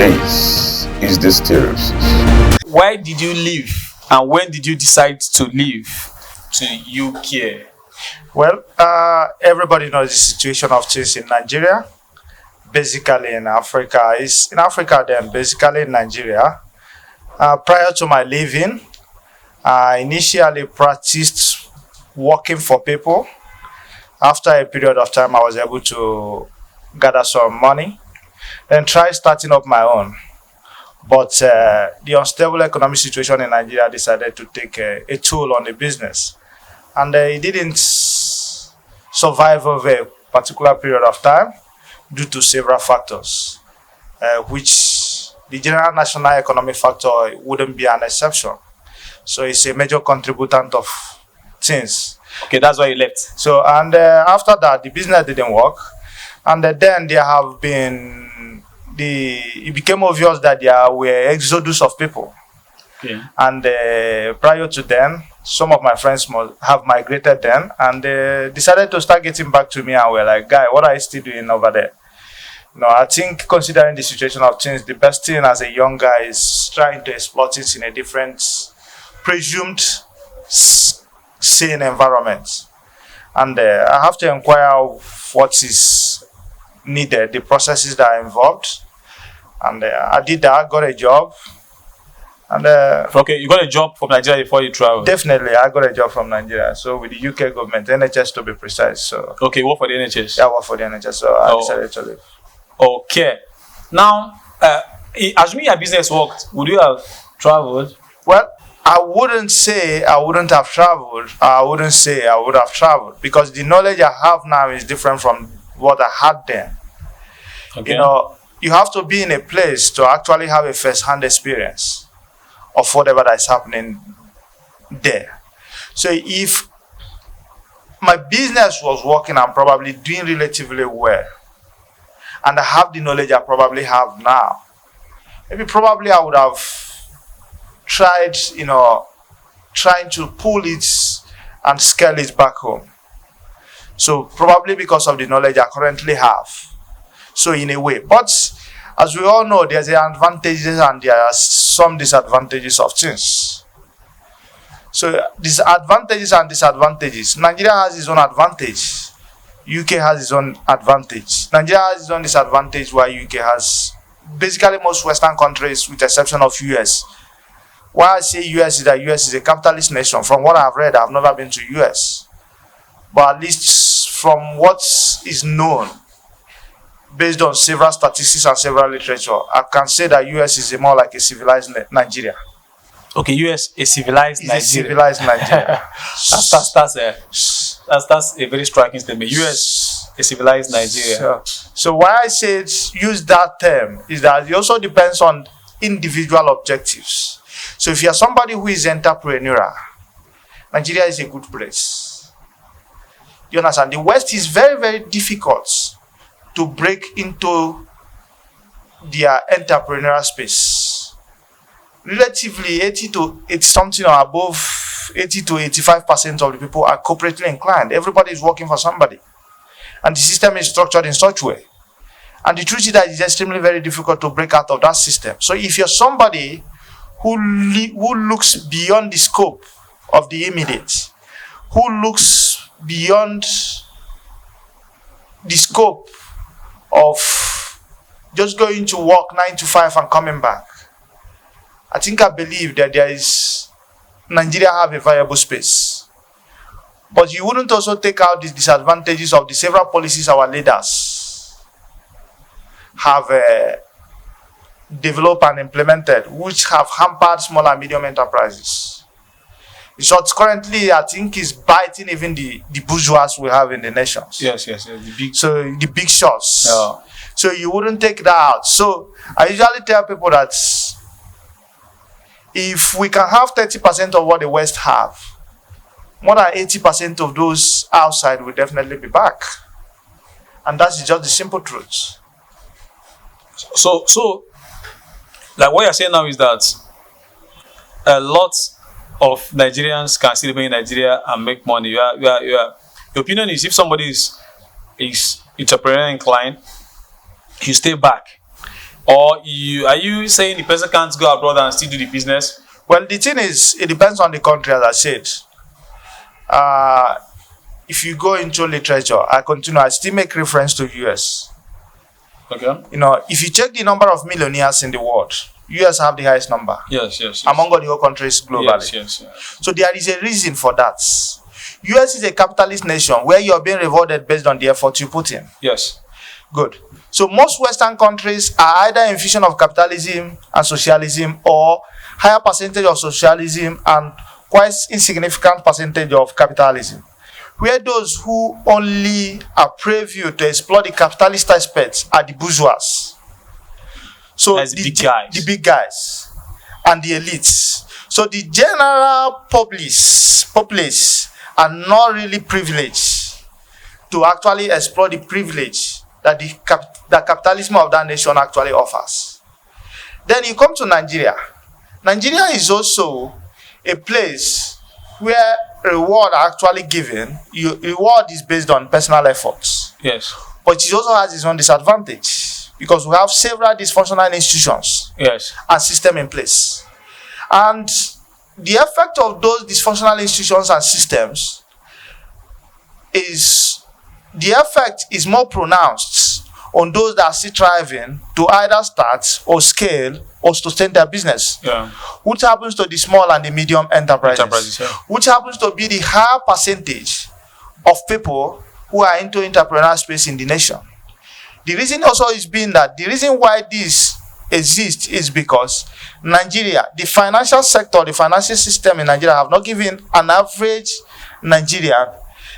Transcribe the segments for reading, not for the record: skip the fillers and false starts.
This is the Stereosis. Why did you leave and when did you decide to leave to UK? Well, everybody knows the situation of things in Nigeria, basically in Africa. It's in Africa then, basically in Nigeria. Prior to my leaving, I initially practiced working for people. After a period of time, I was able to gather some money, then try starting up my own. But the unstable economic situation in Nigeria decided to take a toll on the business. And it didn't survive over a particular period of time due to several factors, which the general national economic factor wouldn't be an exception. So it's a major contributant of things. Okay, that's why you left. So, and after that, the business didn't work. And then there have been, it became obvious that there were exodus of people. Okay. And prior to then, some of my friends have migrated then, and they decided to start getting back to me and were like, guy, what are you still doing over there? No, I think considering the situation of things, the best thing as a young guy is trying to explore things in a different, presumed sane environment. And I have to inquire what is needed, the processes that are involved. And I did that, got a job. And okay, you got a job from Nigeria before you traveled? Definitely, I got a job from Nigeria. So with the UK government, NHIS to be precise. So okay, work for the NHIS? Yeah, I work for the NHIS, so I decided to leave. Okay. Now, assuming your business worked, would you have traveled? Well, I wouldn't say I wouldn't have traveled. I wouldn't say I would have traveled because the knowledge I have now is different from what I had then. Okay. You know, you have to be in a place to actually have a first-hand experience of whatever that is happening there. So if my business was working, I'm probably doing relatively well, and I have the knowledge I probably have now, maybe probably I would have tried, trying to pull it and scale it back home. So probably because of the knowledge I currently have. So in a way, but as we all know, there's the advantages and there are some disadvantages of things. So these advantages and disadvantages. Nigeria has its own advantage. UK has its own advantage. Nigeria has its own disadvantage while UK has basically most Western countries with the exception of US. Why I say US is that US is a capitalist nation. From what I've read, I've never been to US. But at least from what is known, based on several statistics and several literature, I can say that US is more like a civilized Nigeria. Okay, US is civilized Nigeria. It's a civilized Nigeria. That's a very striking statement. US is civilized Nigeria. So why I said use that term is that it also depends on individual objectives. So if you're somebody who is entrepreneurial, Nigeria is a good place. You understand? The West is very, very difficult to break into their entrepreneurial space. Relatively 80 something or above 80 to 85% of the people are corporately inclined. Everybody is working for somebody. And the system is structured in such a way. And the truth is that it's extremely very difficult to break out of that system. So if you're somebody who looks beyond the scope of the immediate, who looks beyond the scope of just going to work 9 to 5 and coming back, I believe that Nigeria have a viable space. But you wouldn't also take out the disadvantages of the several policies our leaders have developed and implemented, which have hampered small and medium enterprises. In short, currently, I think is biting even the bourgeois we have in the nations. Yes. The big shots. Yeah. So you wouldn't take that out. So I usually tell people that if we can have 30% of what the West have, more than 80% of those outside will definitely be back. And that's just the simple truth. So like what you're saying now is that a lot of Nigerians can still live in Nigeria and make money. Your opinion is if somebody is entrepreneurial inclined, you stay back. Or are you saying the person can't go abroad and still do the business? Well, the thing is, it depends on the country, as I said. If you go into literature, I still make reference to US. Okay. If you check the number of millionaires in the world, US have the highest number. Yes. Among all the whole countries globally. Yes. So there is a reason for that. US is a capitalist nation where you are being rewarded based on the effort you put in. Yes. Good. So most Western countries are either in fusion of capitalism and socialism, or higher percentage of socialism and quite insignificant percentage of capitalism, where those who only are preview to explore the capitalist aspects are the bourgeois. So that's the big guys and the elites. So the general populace are not really privileged to actually explore the privilege that the capitalism of that nation actually offers. Then you come to Nigeria. Nigeria is also a place where reward are actually given. Reward is based on personal efforts. Yes. But it also has its own disadvantage because we have several dysfunctional institutions and system in place. And the effect of those dysfunctional institutions and systems is more pronounced on those that are still thriving to either start or scale or sustain their business, which happens to the small and the medium enterprises, which happens to be the higher percentage of people who are into entrepreneurial space in the nation. The reason also is being that the reason why this exists is because Nigeria, the financial sector, the financial system in Nigeria have not given an average Nigerian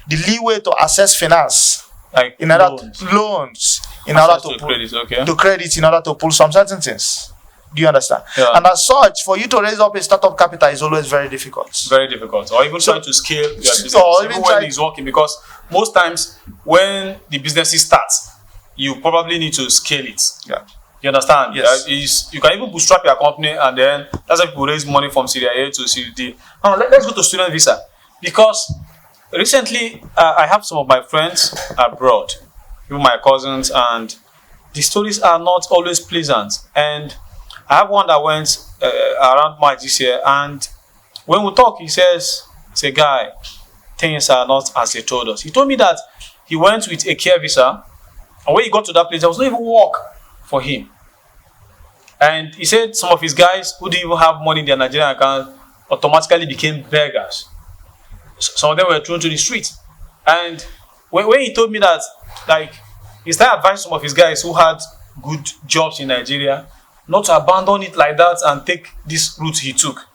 the leeway to access finance, like in order loans, in order to credit, in order to pull some certain things. Do you understand? Yeah. And as such, for you to raise up a startup capital is always very difficult. Very difficult. Or even trying to scale your business. Or even when it's working, because most times when the business starts, you probably need to scale it. Yeah. You understand? Yes. You can even bootstrap your company, and then that's how people raise money from Syria A to Syria D. Now, let's go to student visa. Because recently, I have some of my friends abroad, even my cousins, and the stories are not always pleasant. And I have one that went around March this year, and when we talk, he says, it's a guy, things are not as they told us. He told me that he went with a care visa, and when he got to that place, there was no even work for him. And he said some of his guys who didn't even have money in their Nigerian account automatically became beggars. Some of them were thrown to the street. And when he told me that, like, he started advising some of his guys who had good jobs in Nigeria not to abandon it like that and take this route he took.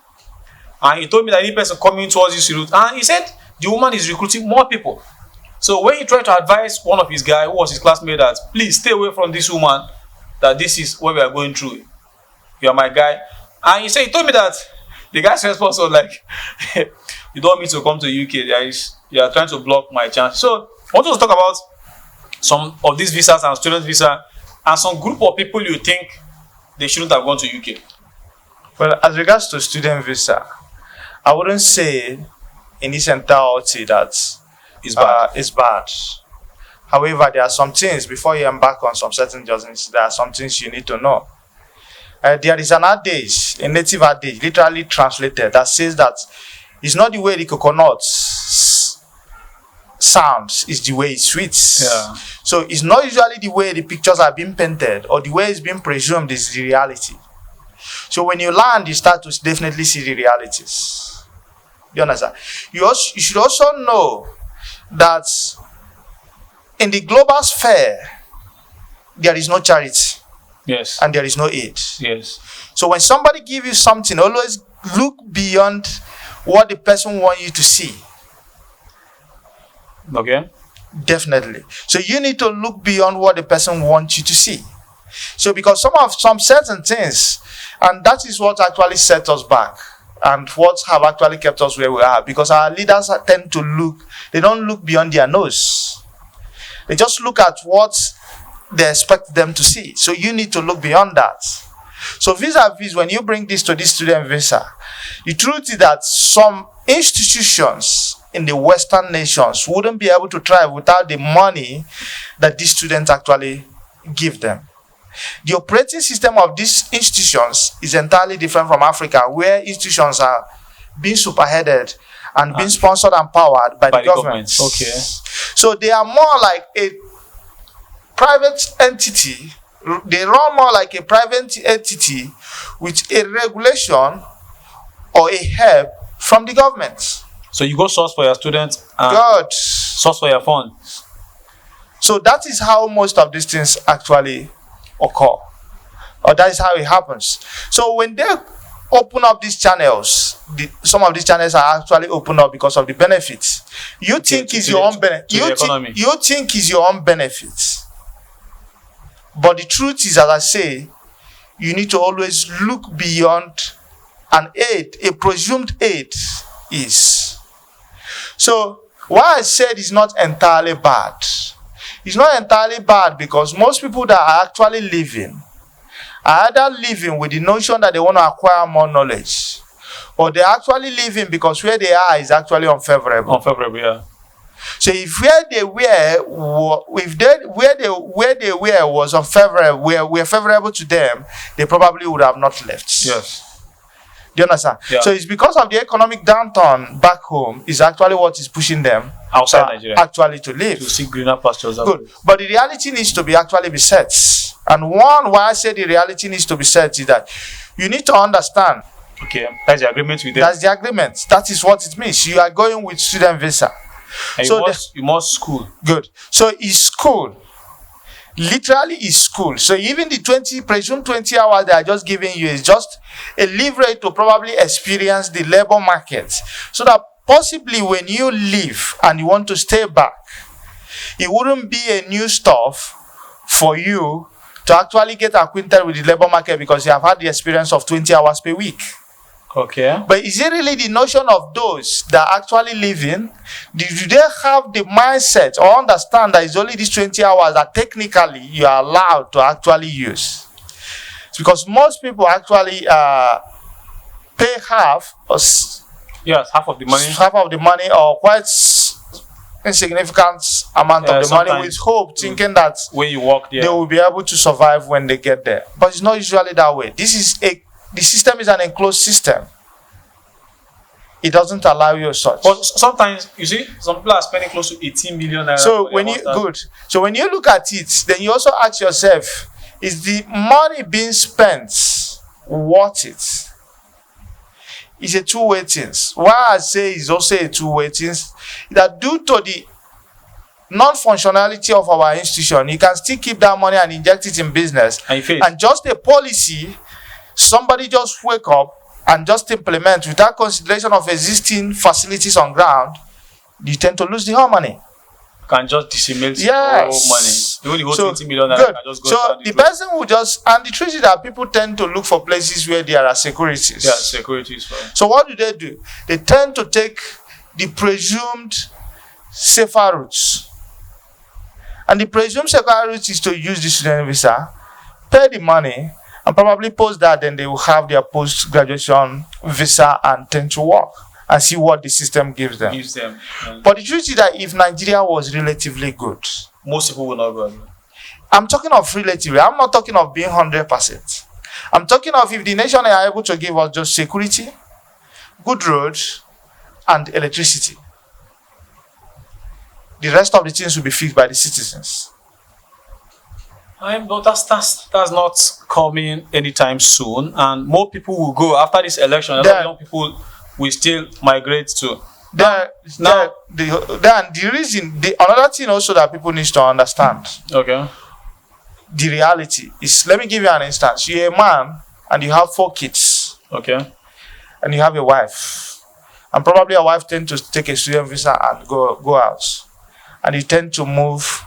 And he told me that any person coming towards this route, and he said the woman is recruiting more people. So when he tried to advise one of his guys, who was his classmate, that please stay away from this woman, that this is what we are going through. You are my guy. And he told me that the guy's response was like, you don't want me to come to UK. You are trying to block my chance. So I want to talk about some of these visas and student visa and some group of people you think they shouldn't have gone to UK. Well, as regards to student visa, I wouldn't say in its entirety that it's bad. However, there are some things, before you embark on some certain journeys, there are some things you need to know. There is an adage, a native adage, literally translated, that says that it's not the way the coconut sounds, it's the way it sweets. Yeah. So it's not usually the way the pictures are being painted or the way it's being presumed is the reality. So when you land, you start to definitely see the realities. You understand? You should also know that in the global sphere, there is no charity. Yes. And there is no aid. Yes. So when somebody gives you something, always look beyond what the person wants you to see. Okay. Definitely. So you need to look beyond what the person wants you to see. So because some certain things, and that is what actually set us back and what have actually kept us where we are, because our leaders tend to they don't look beyond their nose. They just look at what they expect them to see. So you need to look beyond that. So vis-a-vis, when you bring this to this student visa, the truth is that some institutions in the Western nations wouldn't be able to thrive without the money that these students actually give them. The operating system of these institutions is entirely different from Africa, where institutions are being superheaded and being sponsored and powered by the government. Okay. So they are more like a private entity. They run more like a private entity with a regulation or a help from the government. So you go source for your students and God. source for your funds. So that is how most of these things actually occur. Or that is how it happens. So when they open up these channels, some of these channels are actually opened up because of the benefits. You think is your own benefit. You think is your own benefit. But the truth is, as I say, you need to always look beyond an aid, a presumed aid is. So why I said it's not entirely bad. It's not entirely bad because most people that are actually living are either living with the notion that they want to acquire more knowledge, or they're actually living because where they are is actually unfavorable. Unfavorable, yeah. So if where they were was unfavorable, were favorable to them, they probably would have not left. Yes. Do you understand? Yeah. So it's because of the economic downturn back home is actually what is pushing them outside Nigeria actually to live. to see greener pastures. Good. But the reality needs to be actually be set. And one why I say the reality needs to be set is that you need to understand. Okay, that's the agreement with them. That's the agreement. That is what it means. You are going with student visa. And So you must school. Good. So it's school. Literally is school. So even the presumed 20 hours they are just giving you is just a leverage to probably experience the labor market. So that possibly when you leave and you want to stay back, it wouldn't be a new stuff for you to actually get acquainted with the labor market because you have had the experience of 20 hours per week. Okay. But is it really the notion of those that actually live in? Do they have the mindset or understand that it's only these 20 hours that technically you are allowed to actually use? It's because most people actually pay half or half of the money or quite insignificant amount of the money with hope, thinking that when you walk there, they will be able to survive when they get there. But it's not usually that way. The system is an enclosed system. It doesn't allow you such. But sometimes you see some people are spending close to 18 million naira. So when you look at it, then you also ask yourself, is the money being spent worth it? It's a two-way thing. Why I say it's also a two-way thing, that due to the non-functionality of our institution, you can still keep that money and inject it in business. And just a policy, somebody just wake up and just implement without consideration of existing facilities on ground, you tend to lose the whole money. Can just disseminate all money. Even the whole 20 million can just go down the person will just, and the truth is that people tend to look for places where there are securities. Yeah, securities. So what do? They tend to take the presumed safer routes. And the presumed safer route is to use the student visa, pay the money, and probably post that, then they will have their post-graduation visa and tend to work and see what the system gives them. But the truth is that if Nigeria was relatively good, most people will not go. I'm talking of relatively. I'm not talking of being 100%. I'm talking of if the nation are able to give us just security, good roads, and electricity. The rest of the things will be fixed by the citizens. But that's not coming anytime soon, and more people will go after this election. A lot of young people will still migrate to. The reason, another thing also that people need to understand. Okay. The reality is, let me give you an instance. You're a man and you have 4 kids. Okay. And you have a wife, and probably your wife tends to take a student visa and go out, and you tend to move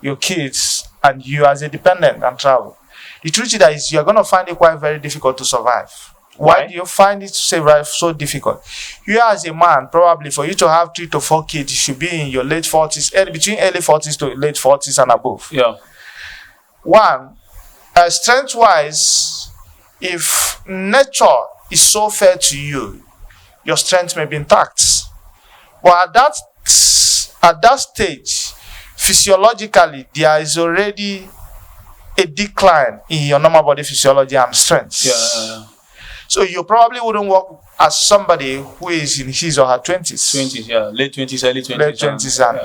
your kids and you as a dependent and travel. The truth is that you're going to find it quite very difficult to survive. Why do you find it so difficult? You as a man, probably for you to have 3 to 4 kids, you should be in your late 40s, between early 40s to late 40s and above. Yeah. One, strength-wise, if nature is so fair to you, your strength may be intact. But at that stage, physiologically, there is already a decline in your normal body physiology and strength. Yeah. So you probably wouldn't work as somebody who is in his or her 20s. 20s, yeah. Late 20s, early 20s. Late 20s and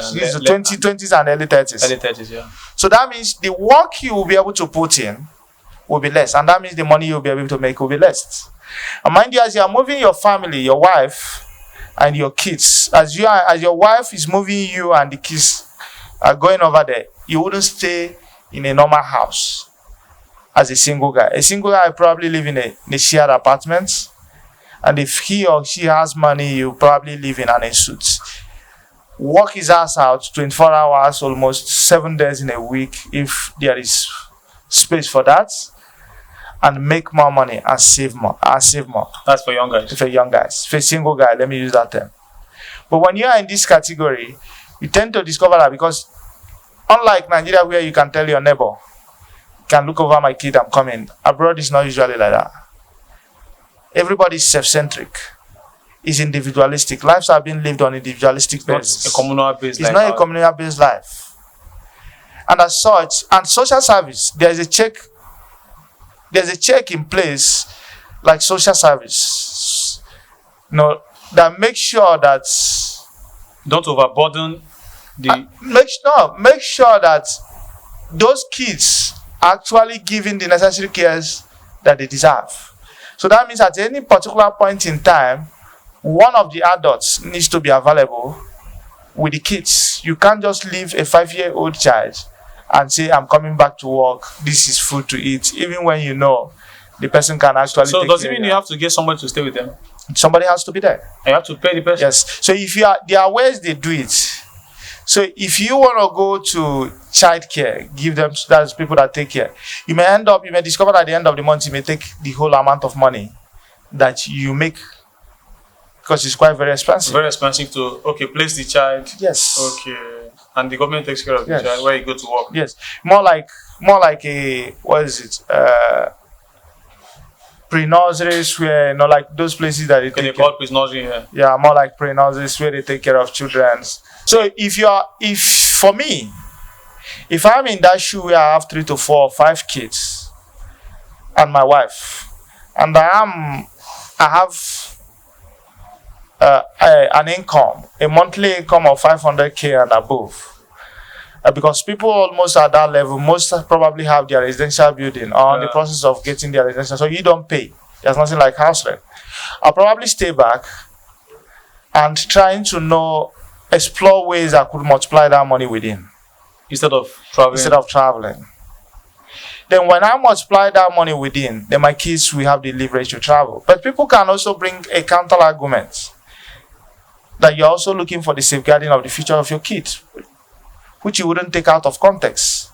20s and early 30s. Early 30s, yeah. So that means the work you will be able to put in will be less. And that means the money you'll be able to make will be less. And mind you, as you are moving your family, your wife and your kids, as your wife is moving you and the kids are going over there, you wouldn't stay in a normal house as a single guy. A single guy probably live in a shared apartment. And if he or she has money, you probably live in an suit. Work his ass out 24 hours, almost 7 days in a week, if there is space for that, and make more money and save more. That's for young guys. For young guys. For a single guy, let me use that term. But when you are in this category, you tend to discover that because unlike Nigeria, where you can tell your neighbor, can look over my kid, I'm coming. Abroad, it's not usually like that. Everybody is self-centric. It's individualistic. Lives are being lived on individualistic basis. Not a communal-based life. It's not a communal-based life. And as such, and social service, there's a check in place, like social service, that makes sure that don't overburden the. Make sure that those kids are actually given the necessary cares that they deserve. So that means at any particular point in time, one of the adults needs to be available with the kids. You can't just leave a 5-year-old child and say, I'm coming back to work, this is food to eat, even when you know the person can actually So take does it care mean of you have to get somebody to stay with them? Somebody has to be there. And you have to pay the person? Yes. So there are ways they do it. So if you want to go to childcare, give them, that's people that take care. You may discover at the end of the month, you may take the whole amount of money that you make because it's quite very expensive. Very expensive to, place the child. Yes. Okay. And the government takes care of the child where you go to work. Yes. More like a, what is it? Pre-nurseries where, like those places that they call pre-nursery here. Yeah, more like pre-nurseries where they take care of children. So for me, if I'm in that shoe where I have 3 to 4 or 5 kids and my wife, and I have an income, a monthly income of 500k and above, because people almost at that level, most probably have their residential building or in the process of getting their residential, so you don't pay. There's nothing like house rent. I'll probably stay back and trying to explore ways I could multiply that money within. Instead of traveling. Then when I multiply that money within, then my kids will have the leverage to travel. But people can also bring a counter argument that you're also looking for the safeguarding of the future of your kids, which you wouldn't take out of context.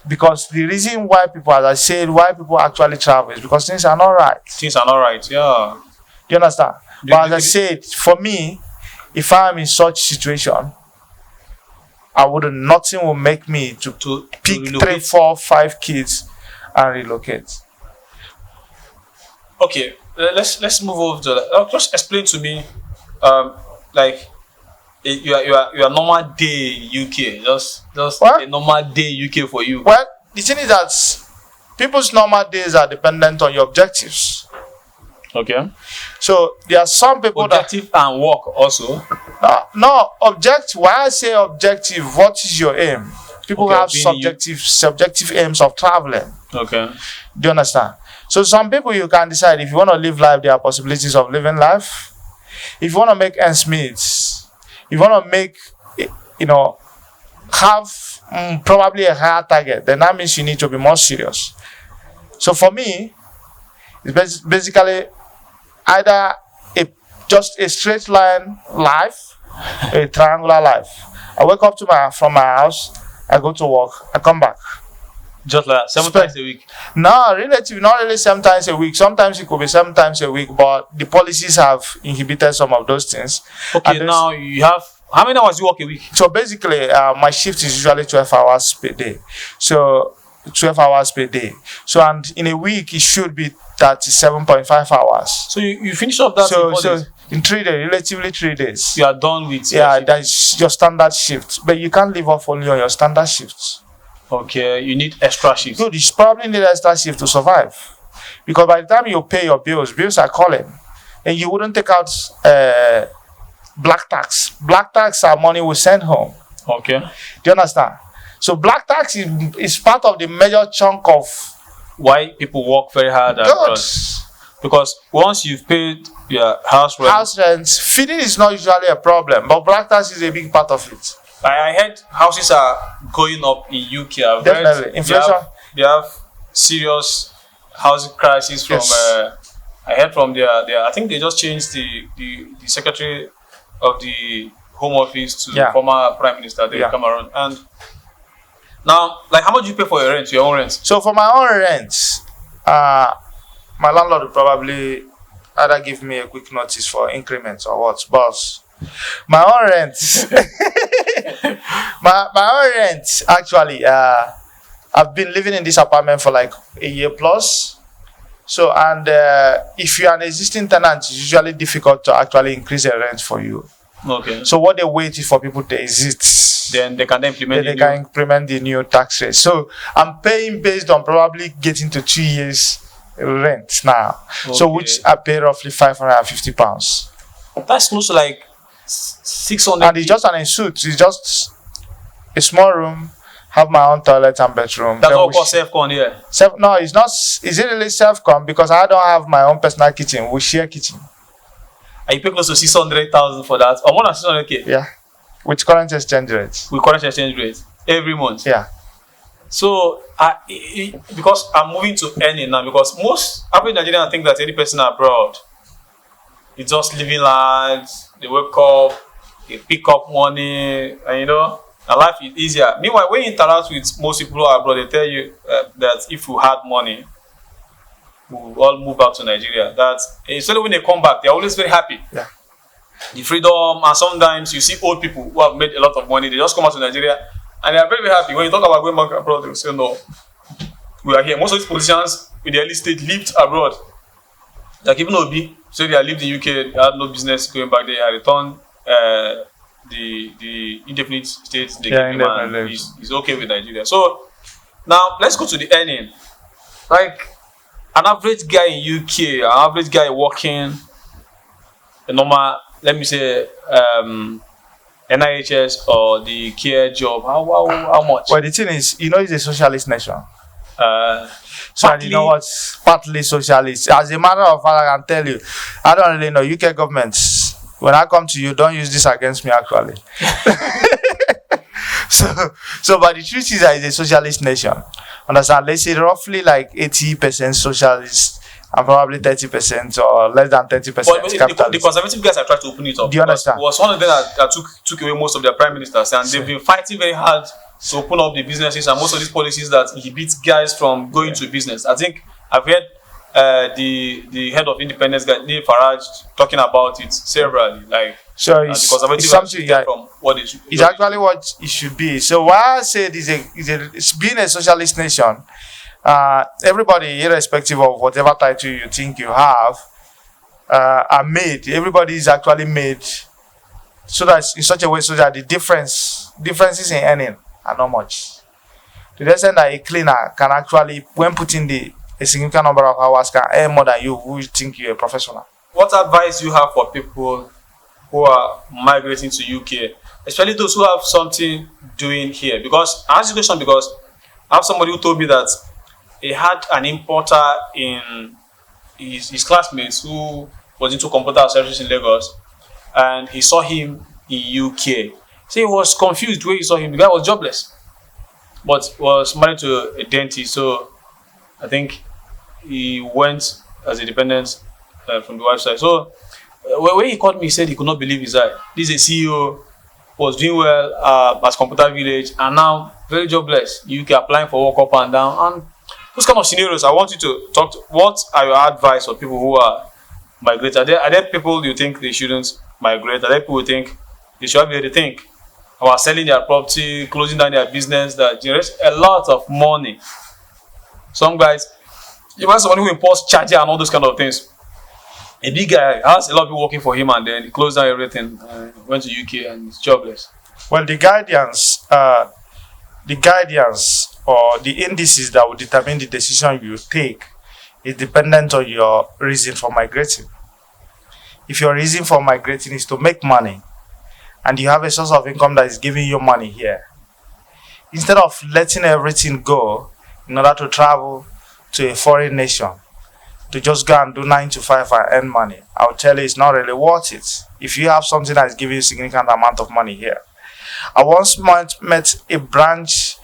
Because the reason why people, as I said, why people actually travel is because things are not right. Things are not right, yeah. Do you understand? But as I said, for me, if I am in such situation, nothing will make me to pick 3, 4, 5 kids and relocate. Okay, let's move over to that. Just explain to me, your normal day UK, just a normal day UK for you. Well, the thing is that people's normal days are dependent on your objectives. Okay. So there are some people objective and work also. No, objective. Why I say objective? What is your aim? People have subjective aims of traveling. Okay. Do you understand? So some people you can decide if you want to live life, there are possibilities of living life. If you want to make ends meet, if you want to make, have probably a higher target, then that means you need to be more serious. So for me, it's basically either just a straight line life, a triangular life. I wake up from my house, I go to work, I come back. Just like 7 times a week? No, not really 7 times a week. Sometimes it could be 7 times a week, but the policies have inhibited some of those things. Okay, now you have, how many hours do you work a week? So basically, my shift is usually 12 hours per day. So 12 hours per day. So, and in a week, it should be 37.5 hours. So you finish up that in 4 days? In 3 days, relatively 3 days. You are done with that's your standard shift. But you can't live off only on your standard shifts. Okay, you need extra shifts. Good, you probably need extra shift to survive. Because by the time you pay your bills are calling. And you wouldn't take out black tax. Black tax are money we send home. Okay. Do you understand? So black tax is part of the major chunk of why people work very hard abroad. Because once you've paid your house rent, feeding is not usually a problem, but black tax is a big part of it. I heard houses are going up in UK. Definitely. Inflation. They have serious housing crisis from. Yes. I heard from their. I think they just changed the secretary of the Home Office to former Prime Minister. They come around, and now, like, how much do you pay for your rent? Your own rent? So for my own rent, my landlord will probably either give me a quick notice for increments or what, boss. My own rent, my own rent. Actually, I've been living in this apartment for like a year plus. So, and if you are an existing tenant, it's usually difficult to actually increase the rent for you. Okay. So what they wait is for people to exist. Then they can implement. Then they can implement the new tax rate. So I'm paying based on probably getting to 2 years rent now. Okay. So which I pay roughly £550. That's close to like 600. And it's just an ensuite. It's just a small room. Have my own toilet and bedroom. That's all called self-con here. No, it's not. Is it really self-con? Because I don't have my own personal kitchen. We share kitchen. And you pay close to 600,000 for that, or more than 600k. Yeah, with current exchange rates. With current exchange rates every month. Yeah. So, because I'm moving to earning now, because most average Nigerians think that any person abroad is just living large. They wake up, they pick up money, and and life is easier. Meanwhile, when you interact with most people who are abroad, they tell you that if you had money, we will all move back to Nigeria. That especially when they come back, they're always very happy. Yeah. The freedom, and sometimes you see old people who have made a lot of money, they just come out to Nigeria and they are very, very happy. When you talk about going back abroad, they will say, no, we are here. Most of these politicians in the early stage lived abroad. Like even Obi, so they lived in UK, they had no business going back there, returned the indefinite state they gave him, and he's okay with Nigeria. So now let's go to the earning. Like an average guy in UK, an average guy working a normal, let me say, NHIS or the care job, how much? Well, the thing is, it's a socialist nation. So partly, you know what? Partly socialist. As a matter of fact, I can tell you, I don't really know UK governments. When I come to you, don't use this against me, actually. So, but the truth is that it's a socialist nation. Understand? Let's say roughly like 80% socialist and probably 30% or less than 30% capitalist. The conservative guys are trying to open it up. Do you understand? It was one of them that took away most of their prime ministers, and they've been fighting very hard to open up the businesses, and most of these policies that inhibit guys from going to business. I think I've heard the head of independence guy, Neil Farage, talking about it severally. Like, so it's something that from what it should, it's actually what it should be. So why I said it's being a socialist nation, everybody, irrespective of whatever title you think you have, are made. Everybody is actually made so that in such a way so that the differences in earning are not much. To the extent that a cleaner can actually, when putting a significant number of hours, can earn more than you who think you're a professional. What advice do you have for people who are migrating to UK, especially those who have something doing here? Because I asked the question because I have somebody who told me that he had an importer in his classmates who was into computer services in Lagos, and he saw him in UK. So he was confused where he saw him. The guy was jobless, but was married to a dentist. So I think he went as a dependent from the website. So when he called me, he said he could not believe his eye. This is a CEO, was doing well at Computer Village, and now very jobless. UK applying for work up and down. And those kind of scenarios, I want you to talk to. What are your advice for people who are migrated? Are there people you think they shouldn't migrate? Are there people who think they should be able to think about selling their property, closing down their business that generates a lot of money? Some guys, you find somebody who imports charger and all those kind of things. A big guy has a lot of people working for him, and then he closed down everything, went to UK, and he's jobless. Well, the Guardians or the indices that will determine the decision you take is dependent on your reason for migrating. If your reason for migrating is to make money, and you have a source of income that is giving you money here, instead of letting everything go in order to travel to a foreign nation, to just go and do 9 to 5 and earn money, I'll tell you it's not really worth it. If you have something that is giving you a significant amount of money here. I once met a branch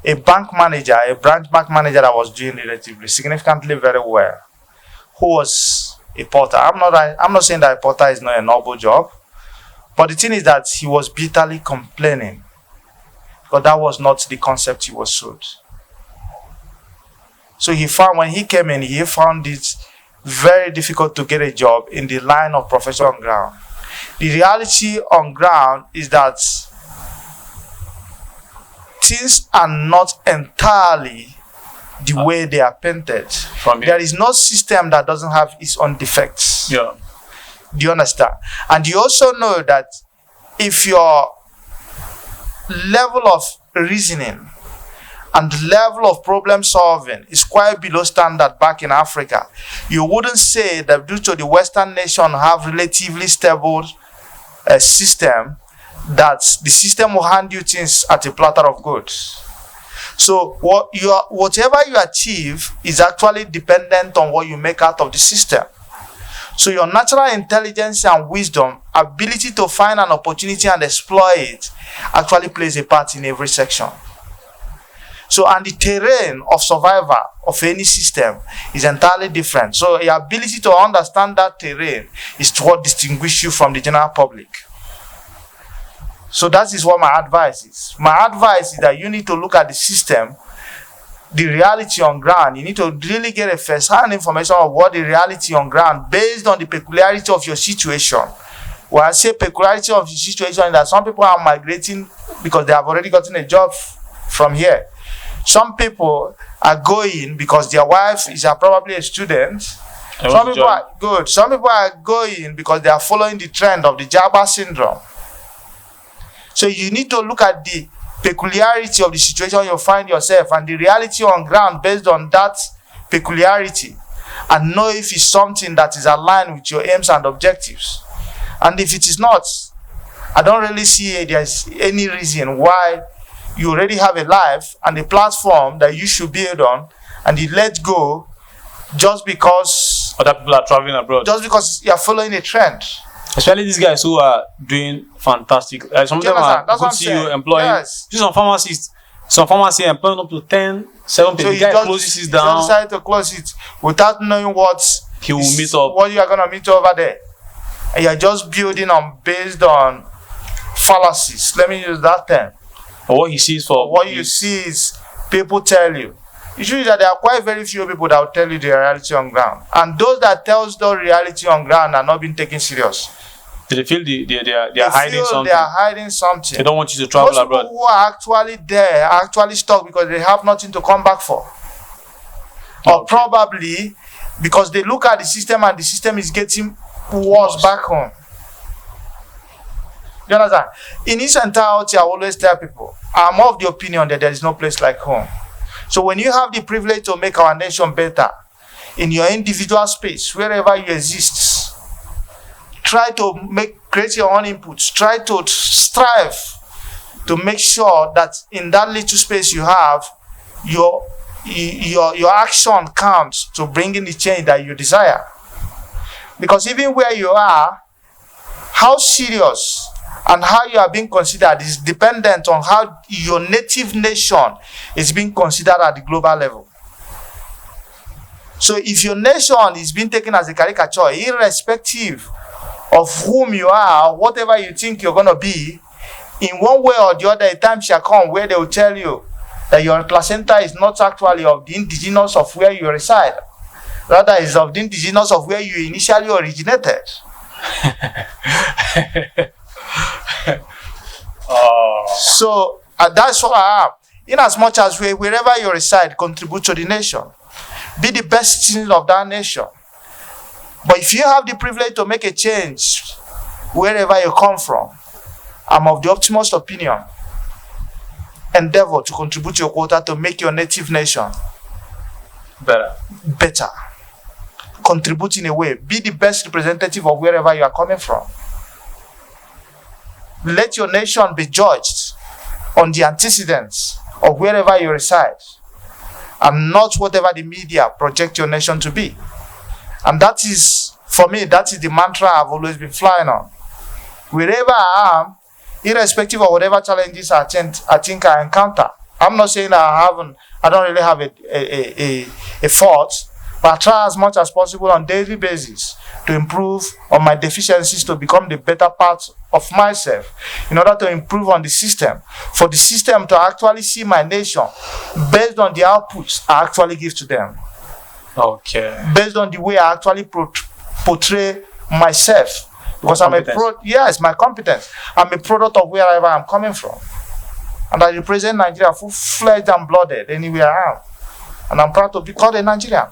bank manager that was doing relatively significantly very well, who was a porter. I'm not saying that a porter is not a noble job, but the thing is that he was bitterly complaining because that was not the concept he was sold. So when he came in, he found it very difficult to get a job in the line of profession on ground. The reality on ground is that things are not entirely the way they are painted. There is no system that doesn't have its own defects. Yeah. Do you understand? And you also know that if your level of reasoning and level of problem solving is quite below standard back in Africa, you wouldn't say that due to the Western nation have relatively stable system, that the system will hand you things at a platter of goods. So whatever you achieve is actually dependent on what you make out of the system. So your natural intelligence and wisdom, ability to find an opportunity and exploit it, actually plays a part in every section. So, and the terrain of survival of any system is entirely different. So your ability to understand that terrain is what distinguishes you from the general public. So that is what my advice is. My advice is that you need to look at the system, the reality on ground. You need to really get a first-hand information of what the reality on ground based on the peculiarity of your situation. When I say peculiarity of the situation, is that some people are migrating because they have already gotten a job from here. Some people are going because their wife is probably a student. Some people are good. Some people are going because they are following the trend of the Jabba syndrome. So you need to look at the peculiarity of the situation you find yourself and the reality on ground based on that peculiarity, and know if it's something that is aligned with your aims and objectives. And if it is not, I don't really see there's any reason why you already have a life and a platform that you should build on, and you let go just because other people are traveling abroad. Just because you are following a trend. Especially these guys who are doing fantastic. Some of them are good CEO employing. Yes. Some pharmacy employing up to 10, 7 people. So the guy closes it down. He decided to close it without knowing what he will meet up. What you are going to meet over there. And you are just building based on fallacies. Let me use that term. Or what he sees for. What you see is people tell you. The truth is that there are quite very few people that will tell you the reality on ground. And those that tells the reality on ground are not being taken serious. They feel they are hiding something. They are hiding something. They don't want you to travel abroad. Most people who are actually there are actually stuck because they have nothing to come back for. Or probably because they look at the system and the system is getting worse back home. You understand? In its entirety, I always tell people, I'm of the opinion that there is no place like home. So when you have the privilege to make our nation better in your individual space, wherever you exist, try to create your own inputs. Try to strive to make sure that in that little space you have, your action counts to bring in the change that you desire. Because even where you are, how serious and how you are being considered is dependent on how your native nation is being considered at the global level. So if your nation is being taken as a caricature, irrespective of whom you are, whatever you think you're going to be, in one way or the other, a time shall come where they will tell you that your placenta is not actually of the indigenous of where you reside. Rather, it's of the indigenous of where you initially originated. So that's what I am. In as much as wherever you reside, contribute to the nation. Be the best citizen of that nation. But if you have the privilege to make a change wherever you come from, I'm of the optimist opinion endeavor to contribute your quota to make your native nation better. Contribute in a way. Be the best representative of wherever you are coming from. Let your nation be judged on the antecedents of wherever you reside, and not whatever the media project your nation to be. And that is, for me, that is the mantra I've always been flying on. Wherever I am, irrespective of whatever challenges I think I encounter. I'm not saying I don't really have a fault, but I try as much as possible on a daily basis to improve on my deficiencies to become the better part of myself, in order to improve on the system, for the system to actually see my nation based on the outputs I actually give to them. Okay. Based on the way I actually portray myself. Because my competence. I'm a product of wherever I'm coming from. And I represent Nigeria full-fledged and blooded anywhere I am. And I'm proud to be called a Nigerian.